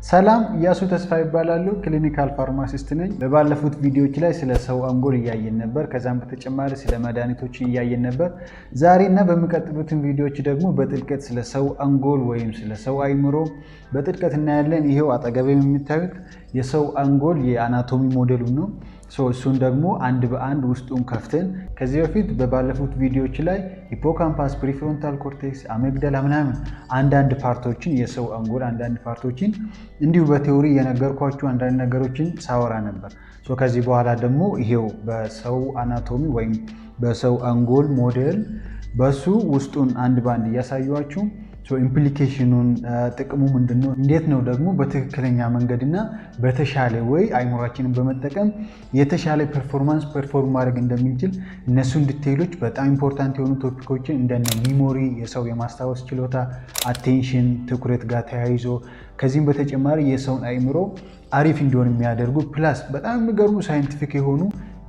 ሰላም ኢያሱ ተስፋ ይባላሉ ክሊኒካል ፋርማሲስት ነኝ። በባለፉት ቪዲዮዎች ላይ ስለ ሰው አንጎል እያየን ነበር። ከዛም በተጨማሪ ስለ መድኃኒቶች እያየን ነበር። ዛሬና በሚቀጥሉት ቪዲዮዎች ደግሞ በጥልቀት ስለ ሰው አንጎል ወይም ስለ ሰው አእምሮ በጥልቀት እናያለን። ይሄው አጠገቤ የምታዩት የሰው አንጎል የአናቶሚ ሞዴሉ ነው። እሱን ደግሞ አንድ በአንድ ውስጡን ከፍተን ከዚህ በፊት በባለፉት ቪዲዮዎች ላይ ሂፖካምፓስ፣ ፕሪፍሮንታል ኮርቴክስ፣ አሜግዳላ ምናምን አንዳንድ ፓርቶችን የሰው አንጎል አንዳንድ ፓርቶችን እንዲሁ በቴዎሪ የነገርኳችሁ አንዳንድ ነገሮችን ሳወራ ነበር። ከዚህ በኋላ ደግሞ ይሄው በሰው አናቶሚ ወይም በሰው አንጎል ሞዴል በሱ ውስጡን አንድ በአንድ እያሳዩዋችሁ ኢምፕሊኬሽኑን ጥቅሙ ምንድነው፣ እንዴት ነው ደግሞ በትክክለኛ መንገድና በተሻለ ወይ አይምሯችንን በመጠቀም የተሻለ ፐርፎርማንስ ፐርፎርም ማድረግ እንደምንችል እነሱን ዲቴይሎች በጣም ኢምፖርታንት የሆኑ ቶፒኮችን እንደነ ሚሞሪ፣ የሰው የማስታወስ ችሎታ፣ አቴንሽን ትኩረት ጋር ተያይዞ ከዚህም በተጨማሪ የሰውን አይምሮ አሪፍ እንዲሆን የሚያደርጉ ፕላስ በጣም የሚገርሙ ሳይንቲፊክ የሆኑ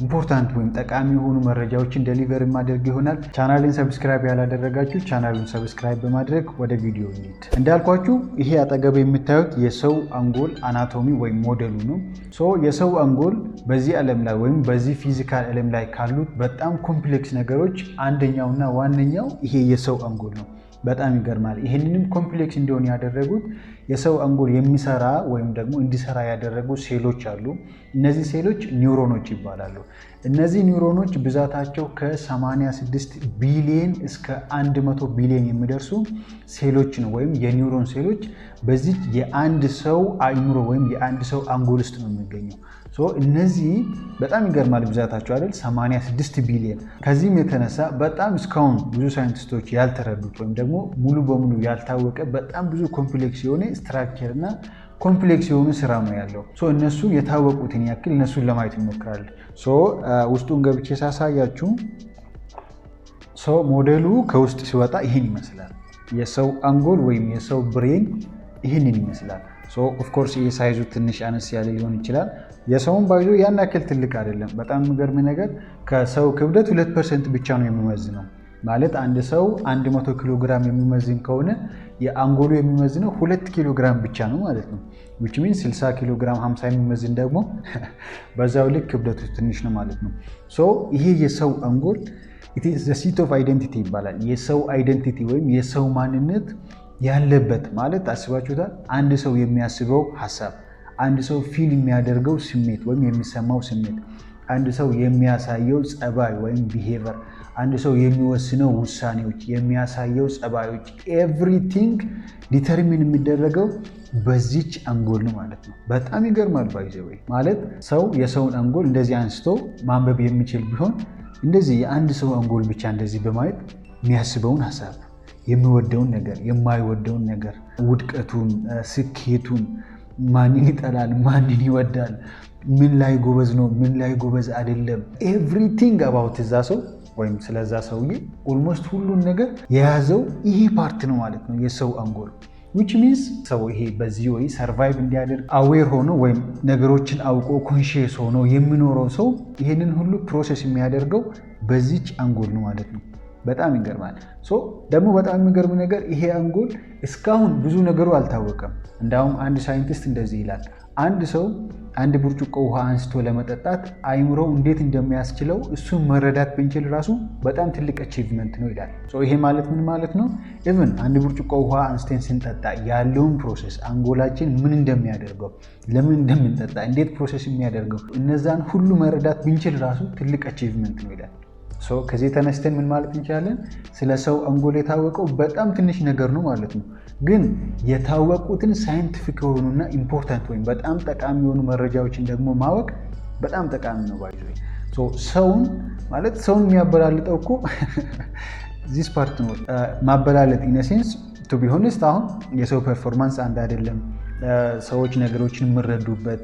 ኢምፖርታንት ወይም ጠቃሚ የሆኑ መረጃዎችን ዴሊቨር ማድረግ ይሆናል። ቻናልን ሰብስክራይብ ያላደረጋችሁ ቻናሉን ሰብስክራይብ በማድረግ ወደ ቪዲዮ እንሂድ። እንዳልኳችሁ ይሄ አጠገብ የምታዩት የሰው አንጎል አናቶሚ ወይም ሞዴሉ ነው። የሰው አንጎል በዚህ ዓለም ላይ ወይም በዚህ ፊዚካል ዓለም ላይ ካሉት በጣም ኮምፕሌክስ ነገሮች አንደኛውና ዋነኛው ይሄ የሰው አንጎል ነው። በጣም ይገርማል። ይህንንም ኮምፕሌክስ እንዲሆን ያደረጉት የሰው አንጎል የሚሰራ ወይም ደግሞ እንዲሰራ ያደረጉ ሴሎች አሉ። እነዚህ ሴሎች ኒውሮኖች ይባላሉ። እነዚህ ኒውሮኖች ብዛታቸው ከ86 ቢሊየን እስከ 100 ቢሊየን የሚደርሱ ሴሎች ነው ወይም የኒውሮን ሴሎች በዚህ የአንድ ሰው አእምሮ ወይም የአንድ ሰው አንጎል ውስጥ ነው የሚገኘው። እነዚህ በጣም ይገርማል ብዛታቸው አይደል? 86 ቢሊየን። ከዚህም የተነሳ በጣም እስካሁን ብዙ ሳይንቲስቶች ያልተረዱት ወይም ደግሞ ሙሉ በሙሉ ያልታወቀ በጣም ብዙ ኮምፕሌክስ የሆነ ስትራክቸር እና ኮምፕሌክስ የሆኑ ስራ ነው ያለው። እነሱን የታወቁትን ያክል እነሱን ለማየት እንሞክራለን። ውስጡን ገብቼ ሳሳያችሁ ሞዴሉ ከውስጥ ሲወጣ ይህን ይመስላል። የሰው አንጎል ወይም የሰው ብሬን ይህንን ይመስላል። ኦፍኮርስ ይህ ሳይዙ ትንሽ አነስ ያለ ሊሆን ይችላል። የሰውን ባይዞ ያን ያክል ትልቅ አይደለም። በጣም የሚገርም ነገር ከሰው ክብደት 2% ብቻ ነው የሚመዝነው። ማለት አንድ ሰው 100 ኪሎ ግራም የሚመዝን ከሆነ የአንጎሉ የሚመዝነው 2 ኪሎ ግራም ብቻ ነው ማለት ነው። which means 60 ኪሎ ግራም 50 የሚመዝን ደግሞ በዛው ልክ ክብደቱ ትንሽ ነው ማለት ነው። ይሄ የሰው አንጎል it is the seat of identity ይባላል። የሰው አይደንቲቲ ወይም የሰው ማንነት ያለበት ማለት አስባችሁታል? አንድ ሰው የሚያስበው ሐሳብ፣ አንድ ሰው ፊል የሚያደርገው ስሜት ወይም የሚሰማው ስሜት፣ አንድ ሰው የሚያሳየው ጸባይ ወይም ቢሄቨር፣ አንድ ሰው የሚወስነው ውሳኔዎች፣ የሚያሳየው ጸባዮች ኤቭሪቲንግ ዲተርሚን የሚደረገው በዚች አንጎል ነው ማለት ነው። በጣም ይገርማል። ባይዘወይ ማለት ሰው የሰውን አንጎል እንደዚህ አንስቶ ማንበብ የሚችል ቢሆን እንደዚህ የአንድ ሰው አንጎል ብቻ እንደዚህ በማየት የሚያስበውን ሐሳብ፣ የሚወደውን ነገር፣ የማይወደውን ነገር፣ ውድቀቱን፣ ስኬቱን፣ ማንን ይጠላል፣ ማንን ይወዳል፣ ምን ላይ ጎበዝ ነው፣ ምን ላይ ጎበዝ አይደለም፣ ኤቭሪቲንግ አባውት እዛ ሰው ወይም ስለዛ ሰውዬ ኦልሞስት ሁሉን ነገር የያዘው ይሄ ፓርት ነው ማለት ነው የሰው አንጎል። which means ሰው ይሄ በዚህ ወይ ሰርቫይቭ እንዲያደርግ አዌር ሆኖ ወይም ነገሮችን አውቆ ኮንሺየስ ሆኖ የሚኖረው ሰው ይሄንን ሁሉ ፕሮሰስ የሚያደርገው በዚች አንጎል ነው ማለት ነው። በጣም ይገርማል። ደግሞ በጣም የሚገርም ነገር ይሄ አንጎል እስካሁን ብዙ ነገሩ አልታወቀም። እንዳውም አንድ ሳይንቲስት እንደዚህ ይላል፣ አንድ ሰው አንድ ብርጭቆ ውሃ አንስቶ ለመጠጣት አይምሮው እንዴት እንደሚያስችለው እሱን መረዳት ብንችል ራሱ በጣም ትልቅ አቺቭመንት ነው ይላል። ይሄ ማለት ምን ማለት ነው? ኢቭን አንድ ብርጭቆ ውሃ አንስተን ስንጠጣ ያለውን ፕሮሰስ አንጎላችን ምን እንደሚያደርገው፣ ለምን እንደምንጠጣ፣ እንዴት ፕሮሰስ የሚያደርገው እነዛን ሁሉ መረዳት ብንችል ራሱ ትልቅ አቺቭመንት ነው ይላል። ከዚህ ተነስተን ምን ማለት እንችላለን? ስለ ሰው አንጎል የታወቀው በጣም ትንሽ ነገር ነው ማለት ነው። ግን የታወቁትን ሳይንቲፊክ የሆኑና ኢምፖርታንት ወይም በጣም ጠቃሚ የሆኑ መረጃዎችን ደግሞ ማወቅ በጣም ጠቃሚ ነው። ባይዘ ሰውን ማለት ሰውን የሚያበላልጠው እኮ ዚስ ፓርት ነው። ማበላለጥ ኢነሴንስ ቱ ቢ ሆነስት አሁን የሰው ፐርፎርማንስ አንድ አይደለም። ሰዎች ነገሮችን የሚረዱበት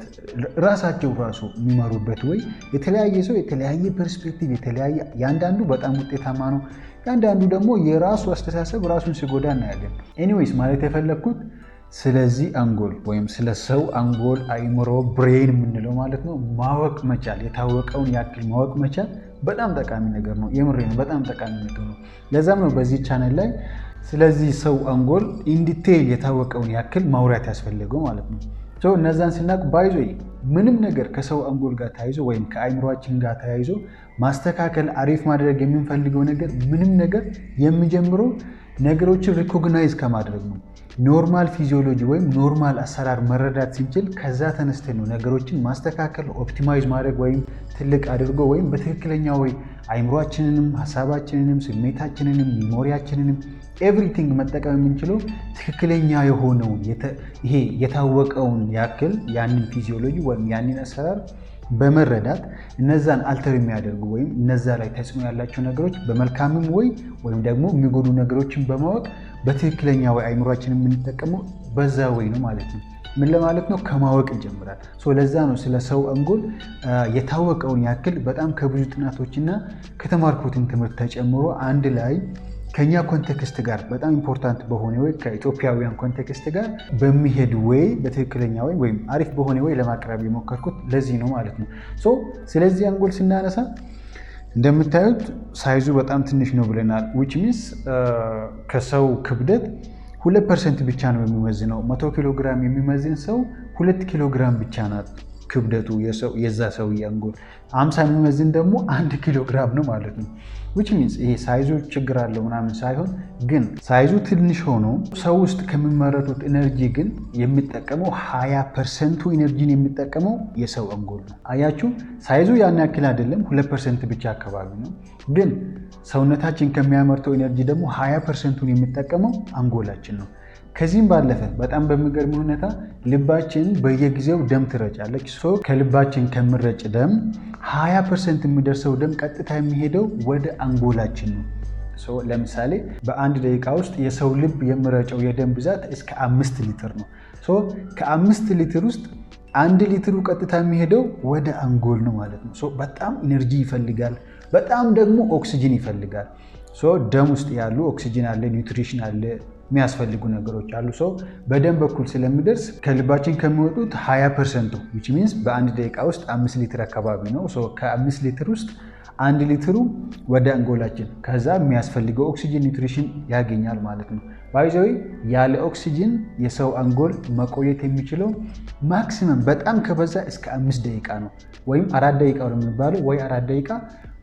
ራሳቸው ራሱ የሚመሩበት ወይ የተለያየ ሰው የተለያየ ፐርስፔክቲቭ የተለያየ፣ ያንዳንዱ በጣም ውጤታማ ነው፣ ያንዳንዱ ደግሞ የራሱ አስተሳሰብ ራሱን ሲጎዳ እናያለን። ኤኒዌይስ ማለት የፈለግኩት ስለዚህ አንጎል ወይም ስለ ሰው አንጎል አእምሮ ብሬን የምንለው ማለት ነው ማወቅ መቻል፣ የታወቀውን ያክል ማወቅ መቻል በጣም ጠቃሚ ነገር ነው። የምሬ ነው፣ በጣም ጠቃሚ ነገር ነው። ለዛም ነው በዚህ ቻናል ላይ ስለዚህ ሰው አንጎል ኢንዲቴይል የታወቀውን ያክል ማውራት ያስፈልገው ማለት ነው። እነዛን ስናቅ ባይዞ ምንም ነገር ከሰው አንጎል ጋር ተያይዞ ወይም ከአይምሯችን ጋር ተያይዞ ማስተካከል አሪፍ ማድረግ የምንፈልገው ነገር ምንም ነገር የሚጀምረው ነገሮችን ሪኮግናይዝ ከማድረግ ነው። ኖርማል ፊዚዮሎጂ ወይም ኖርማል አሰራር መረዳት ስንችል ከዛ ተነስተን ነው ነገሮችን ማስተካከል ኦፕቲማይዝ ማድረግ ወይም ትልቅ አድርጎ ወይም በትክክለኛ ወይ አይምሯችንንም ሀሳባችንንም ስሜታችንንም ሚሞሪያችንንም ኤቭሪቲንግ መጠቀም የምንችለው ትክክለኛ የሆነውን ይሄ የታወቀውን ያክል ያንን ፊዚዮሎጂ ወይም ያንን አሰራር በመረዳት እነዛን አልተር የሚያደርጉ ወይም እነዛ ላይ ተጽዕኖ ያላቸው ነገሮች በመልካምም ወይም ደግሞ የሚጎዱ ነገሮችን በማወቅ በትክክለኛ ወይ አይምሯችን የምንጠቀመው በዛ ወይ ነው ማለት ነው። ምን ለማለት ነው? ከማወቅ ይጀምራል። ለዛ ነው ስለ ሰው አንጎል የታወቀውን ያክል በጣም ከብዙ ጥናቶችና ከተማርኩትን ትምህርት ተጨምሮ አንድ ላይ ከኛ ኮንቴክስት ጋር በጣም ኢምፖርታንት በሆነ ወይ ከኢትዮጵያውያን ኮንቴክስት ጋር በሚሄድ ወይ በትክክለኛ ወይም አሪፍ በሆነ ወይ ለማቅረብ የሞከርኩት ለዚህ ነው ማለት ነው። ስለዚህ አንጎል ስናነሳ እንደምታዩት ሳይዙ በጣም ትንሽ ነው ብለናል። which means ከሰው ክብደት 2% ብቻ ነው የሚመዝነው። 100 ኪሎ ግራም የሚመዝን ሰው 2 ኪሎ ግራም ብቻ ናት ክብደቱ የዛ ሰው አንጎል። 50 የሚመዝን ደግሞ 1 ኪሎ ግራም ነው ማለት ነው። which means ይሄ ሳይዙ ችግር አለው ምናምን ሳይሆን ግን ሳይዙ ትንሽ ሆኖ ሰው ውስጥ ከሚመረቱት ኤነርጂ ግን የሚጠቀመው 20% ኢነርጂን የሚጠቀመው የሰው አንጎል ነው። አያችሁ፣ ሳይዙ ያን ያክል አይደለም፣ 2% ብቻ አካባቢ ነው። ግን ሰውነታችን ከሚያመርተው ኤነርጂ ደግሞ 20%ን የሚጠቀመው አንጎላችን ነው። ከዚህም ባለፈ በጣም በሚገርም ሁኔታ ልባችን በየጊዜው ደም ትረጫለች። ከልባችን ከምረጭ ደም 20% የሚደርሰው ደም ቀጥታ የሚሄደው ወደ አንጎላችን ነው። ለምሳሌ በአንድ ደቂቃ ውስጥ የሰው ልብ የሚረጨው የደም ብዛት እስከ 5 ሊትር ነው። ከ5 ሊትር ውስጥ 1 ሊትሩ ቀጥታ የሚሄደው ወደ አንጎል ነው ማለት ነው። በጣም ኢነርጂ ይፈልጋል። በጣም ደግሞ ኦክሲጅን ይፈልጋል። ደም ውስጥ ያሉ ኦክሲጅን አለ፣ ኒውትሪሽን አለ፣ የሚያስፈልጉ ነገሮች አሉ። በደም በኩል ስለሚደርስ ከልባችን ከሚወጡት 20% which means በአንድ ደቂቃ ውስጥ 5 ሊትር አካባቢ ነው። ከ5 ሊትር ውስጥ 1 ሊትሩ ወደ አንጎላችን፣ ከዛ የሚያስፈልገው ኦክሲጅን ኒውትሪሽን ያገኛል ማለት ነው። ባይዘዊ ያለ ኦክሲጅን የሰው አንጎል መቆየት የሚችለው ማክሲመም በጣም ከበዛ እስከ 5 ደቂቃ ነው። ወይም 4 ደቂቃ ነው የሚባለው፣ ወይ 4 ደቂቃ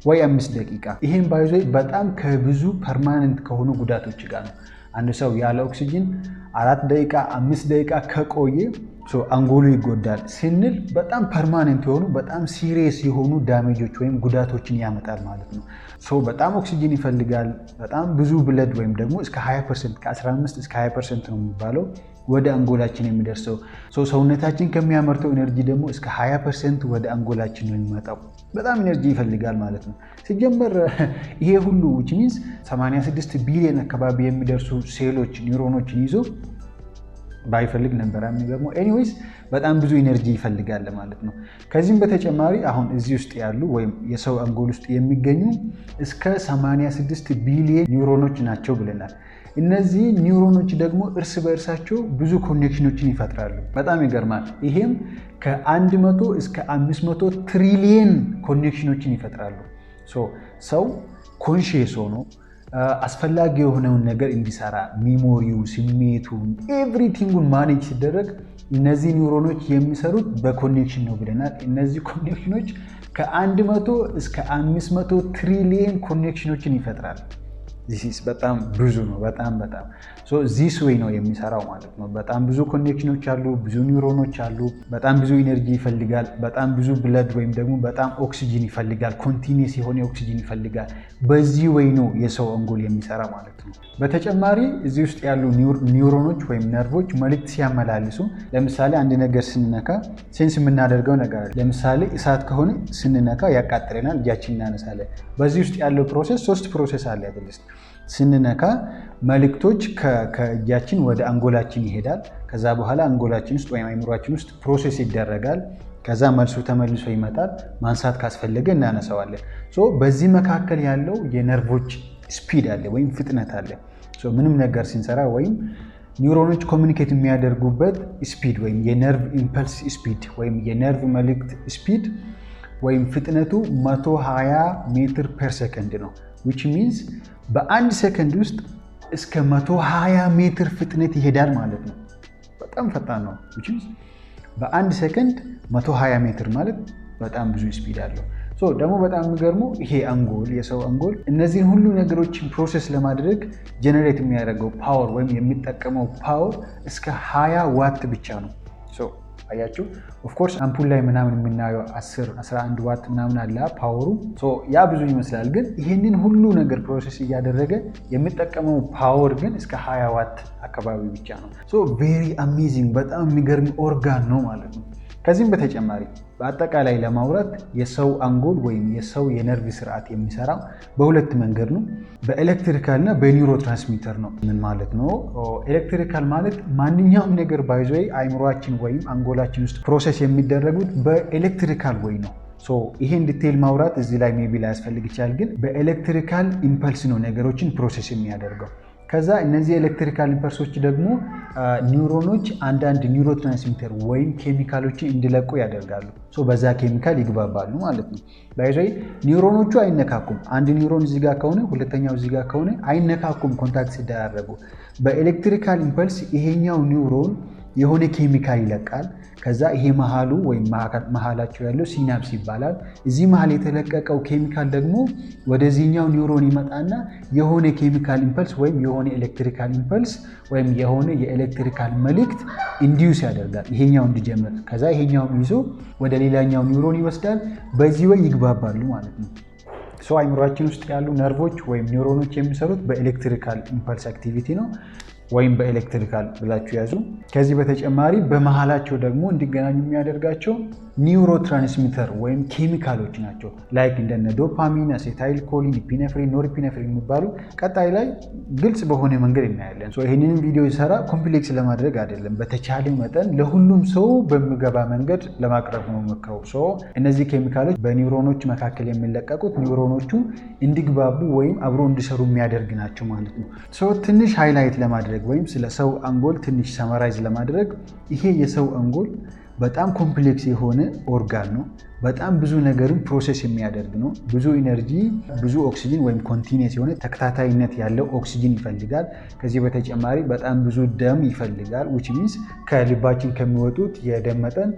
ወይ 5 ደቂቃ። ይህም ባይዘዊ በጣም ከብዙ ፐርማነንት ከሆኑ ጉዳቶች ጋር ነው። አንድ ሰው ያለ ኦክሲጅን 4 ደቂቃ 5 ደቂቃ ከቆየ አንጎሉ ይጎዳል ስንል በጣም ፐርማነንት የሆኑ በጣም ሲሪየስ የሆኑ ዳሜጆች ወይም ጉዳቶችን ያመጣል ማለት ነው። በጣም ኦክሲጅን ይፈልጋል። በጣም ብዙ ብለድ ወይም ደግሞ እስከ 20% ከ15 እስከ 20% ነው የሚባለው ወደ አንጎላችን የሚደርሰው። ሰውነታችን ከሚያመርተው ኤነርጂ ደግሞ እስከ 20% ወደ አንጎላችን ነው የሚመጣው። በጣም ኤነርጂ ይፈልጋል ማለት ነው። ሲጀመር ይሄ ሁሉ which means 86 ቢሊዮን አካባቢ የሚደርሱ ሴሎች ኒውሮኖችን ይዞ ባይፈልግ ነበር የሚገርመው። ኤኒዌይስ በጣም ብዙ ኤነርጂ ይፈልጋል ማለት ነው። ከዚህም በተጨማሪ አሁን እዚህ ውስጥ ያሉ ወይም የሰው አንጎል ውስጥ የሚገኙ እስከ 86 ቢሊዮን ኒውሮኖች ናቸው ብለናል። እነዚህ ኒውሮኖች ደግሞ እርስ በእርሳቸው ብዙ ኮኔክሽኖችን ይፈጥራሉ። በጣም ይገርማል። ይሄም ከ100 እስከ 500 ትሪሊየን ኮኔክሽኖችን ይፈጥራሉ። ሰው ኮንሺየስ ሆኖ አስፈላጊ የሆነውን ነገር እንዲሰራ ሚሞሪው፣ ስሜቱ፣ ኤቭሪቲንጉን ማኔጅ ሲደረግ እነዚህ ኒውሮኖች የሚሰሩት በኮኔክሽን ነው ብለናል። እነዚህ ኮኔክሽኖች ከ100 እስከ 500 ትሪሊየን ኮኔክሽኖችን ይፈጥራል። በጣም ብዙ ነው። በጣም ዚስ ዌይ ነው የሚሰራው ማለት ነው። በጣም ብዙ ኮኔክሽኖች አሉ፣ ብዙ ኒውሮኖች አሉ። በጣም ብዙ ኢነርጂ ይፈልጋል። በጣም ብዙ ብለድ ወይም ደግሞ በጣም ኦክሲጅን ይፈልጋል። ኮንቲኒየስ የሆነ ኦክሲጅን ይፈልጋል። በዚህ ዌይ ነው የሰው አንጎል የሚሰራ ማለት ነው። በተጨማሪ እዚህ ውስጥ ያሉ ኒውሮኖች ወይም ነርቮች መልእክት ሲያመላልሱ፣ ለምሳሌ አንድ ነገር ስንነካ ሴንስ የምናደርገው ነገር አለ። ለምሳሌ እሳት ከሆነ ስንነካ ያቃጥለናል፣ እጃችን እናነሳለን። በዚህ ውስጥ ያለው ፕሮሴስ 3 ፕሮሴስ አለ ያደለስ ስንነካ መልእክቶች ከእጃችን ወደ አንጎላችን ይሄዳል። ከዛ በኋላ አንጎላችን ውስጥ ወይም አይምሯችን ውስጥ ፕሮሴስ ይደረጋል። ከዛ መልሱ ተመልሶ ይመጣል። ማንሳት ካስፈለገ እናነሳዋለን። በዚህ መካከል ያለው የነርቮች ስፒድ አለ ወይም ፍጥነት አለ። ምንም ነገር ሲንሰራ ወይም ኒውሮኖች ኮሚኒኬት የሚያደርጉበት ስፒድ ወይም የነርቭ ኢምፐልስ ስፒድ ወይም የነርቭ መልእክት ስፒድ ወይም ፍጥነቱ 120 ሜትር ፐር ሰከንድ ነው። which means በአንድ ሰከንድ ውስጥ እስከ 120 ሜትር ፍጥነት ይሄዳል ማለት ነው። በጣም ፈጣን ነው። በአንድ ሰከንድ 120 ሜትር ማለት በጣም ብዙ ስፒድ አለው። ደግሞ በጣም የሚገርመው ይሄ አንጎል የሰው አንጎል እነዚህን ሁሉ ነገሮችን ፕሮሰስ ለማድረግ ጀነሬት የሚያደርገው ፓወር ወይም የሚጠቀመው ፓወር እስከ 20 ዋት ብቻ ነው። አያችሁ ኦፍኮርስ አምፑል ላይ ምናምን የምናየው 10-11 ዋት ምናምን አለ ፓወሩ። ያ ብዙ ይመስላል፣ ግን ይህንን ሁሉ ነገር ፕሮሰስ እያደረገ የሚጠቀመው ፓወር ግን እስከ 20 ዋት አካባቢ ብቻ ነው። ቬሪ አሜዚንግ በጣም የሚገርም ኦርጋን ነው ማለት ነው። ከዚህም በተጨማሪ በአጠቃላይ ለማውራት የሰው አንጎል ወይም የሰው የነርቭ ስርዓት የሚሰራው በሁለት መንገድ ነው፣ በኤሌክትሪካል እና በኒውሮ ትራንስሚተር ነው። ምን ማለት ነው? ኤሌክትሪካል ማለት ማንኛውም ነገር ባይዞ አይምሯችን ወይም አንጎላችን ውስጥ ፕሮሰስ የሚደረጉት በኤሌክትሪካል ወይ ነው። ይሄን ዲቴይል ማውራት እዚህ ላይ ሜቢ ላይ ያስፈልግ ይችላል፣ ግን በኤሌክትሪካል ኢምፐልስ ነው ነገሮችን ፕሮሰስ የሚያደርገው። ከዛ እነዚህ ኤሌክትሪካል ኢምፐልሶች ደግሞ ኒውሮኖች አንዳንድ ኒውሮ ትራንስሚተር ወይም ኬሚካሎችን እንዲለቁ ያደርጋሉ። በዛ ኬሚካል ይግባባሉ ማለት ነው። ባይዘይ ኒውሮኖቹ አይነካኩም። አንድ ኒውሮን እዚህ ጋር ከሆነ ሁለተኛው እዚህ ጋር ከሆነ አይነካኩም ኮንታክት ሲደራረጉ። በኤሌክትሪካል ኢምፐልስ ይሄኛው ኒውሮን የሆነ ኬሚካል ይለቃል። ከዛ ይሄ መሃሉ ወይም መሃላቸው ያለው ሲናፕስ ይባላል። እዚህ መሃል የተለቀቀው ኬሚካል ደግሞ ወደዚህኛው ኒውሮን ይመጣና የሆነ ኬሚካል ኢምፐልስ ወይም የሆነ ኤሌክትሪካል ኢምፐልስ ወይም የሆነ የኤሌክትሪካል መልእክት ኢንዲዩስ ያደርጋል ይሄኛው እንዲጀምር። ከዛ ይሄኛው ይዞ ወደ ሌላኛው ኒውሮን ይወስዳል። በዚህ ወይ ይግባባሉ ማለት ነው። አይምሯችን ውስጥ ያሉ ነርቮች ወይም ኒውሮኖች የሚሰሩት በኤሌክትሪካል ኢምፐልስ አክቲቪቲ ነው ወይም በኤሌክትሪካል ብላችሁ ያዙ። ከዚህ በተጨማሪ በመሃላቸው ደግሞ እንዲገናኙ የሚያደርጋቸው ኒውሮ ትራንስሚተር ወይም ኬሚካሎች ናቸው። ላይክ እንደነ ዶፓሚን፣ አሴታይል ኮሊን፣ ኢፒኔፍሪን፣ ኖርፒኔፍሪን የሚባሉ ቀጣይ ላይ ግልጽ በሆነ መንገድ እናያለን። ይህንንም ቪዲዮ ይሰራ ኮምፕሌክስ ለማድረግ አይደለም፣ በተቻለ መጠን ለሁሉም ሰው በሚገባ መንገድ ለማቅረብ ነው ሞክረው። እነዚህ ኬሚካሎች በኒውሮኖች መካከል የሚለቀቁት ኒውሮኖቹ እንዲግባቡ ወይም አብሮ እንዲሰሩ የሚያደርግ ናቸው ማለት ነው። ትንሽ ሃይላይት ለማድረግ ወይም ስለ ሰው አንጎል ትንሽ ሰመራይዝ ለማድረግ ይሄ የሰው አንጎል በጣም ኮምፕሌክስ የሆነ ኦርጋን ነው። በጣም ብዙ ነገርን ፕሮሰስ የሚያደርግ ነው። ብዙ ኢነርጂ፣ ብዙ ኦክሲጅን ወይም ኮንቲኒየስ የሆነ ተከታታይነት ያለው ኦክሲጅን ይፈልጋል። ከዚህ በተጨማሪ በጣም ብዙ ደም ይፈልጋል። ዊች ሚንስ ከልባችን ከሚወጡት የደም መጠን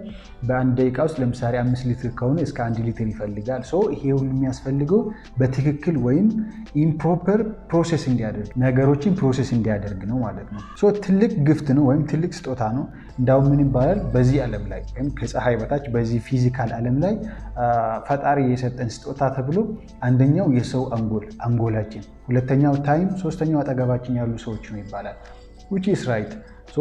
በአንድ ደቂቃ ውስጥ ለምሳሌ 5 ሊትር ከሆነ እስከ 1 ሊትር ይፈልጋል። ይሄ ሁሉ የሚያስፈልገው በትክክል ወይም ኢምፕሮፐር ፕሮሰስ እንዲያደርግ ነገሮችን ፕሮሰስ እንዲያደርግ ነው ማለት ነው። ትልቅ ግፍት ነው ወይም ትልቅ ስጦታ ነው። እንዳውም ምን ይባላል በዚህ ዓለም ላይ ወይም ከፀሐይ በታች በዚህ ፊዚካል ዓለም ላይ ፈጣሪ የሰጠን ስጦታ ተብሎ አንደኛው የሰው አንጎላችን፣ ሁለተኛው ታይም፣ ሶስተኛው አጠገባችን ያሉ ሰዎች ነው ይባላል። which is right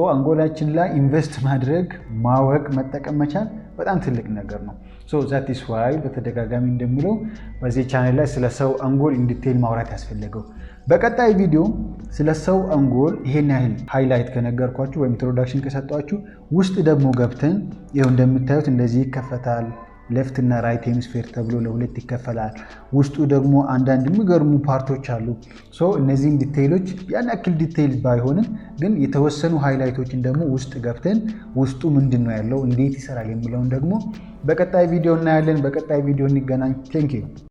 አንጎላችን ላይ ኢንቨስት ማድረግ፣ ማወቅ፣ መጠቀም መቻል በጣም ትልቅ ነገር ነው። that is why በተደጋጋሚ እንደምለው በዚህ ቻናል ላይ ስለ ሰው አንጎል ኢንዲቴል ማውራት ያስፈልገው። በቀጣይ ቪዲዮ ስለ ሰው አንጎል ይሄን ያህል ሃይላይት ከነገርኳችሁ ወይም ኢንትሮዳክሽን ከሰጧችሁ ውስጥ ደግሞ ገብተን ይሄው እንደምታዩት እንደዚህ ይከፈታል። ሌፍት እና ራይት ሄሚስፌር ተብሎ ለሁለት ይከፈላል። ውስጡ ደግሞ አንዳንድ የሚገርሙ ፓርቶች አሉ። እነዚህን ዲቴይሎች ያን ያክል ዲቴይል ባይሆንም ግን የተወሰኑ ሃይላይቶችን ደግሞ ውስጥ ገብተን ውስጡ ምንድን ነው ያለው፣ እንዴት ይሰራል የሚለውን ደግሞ በቀጣይ ቪዲዮ እናያለን። በቀጣይ ቪዲዮ እንገናኝ። ቴንክ ዩ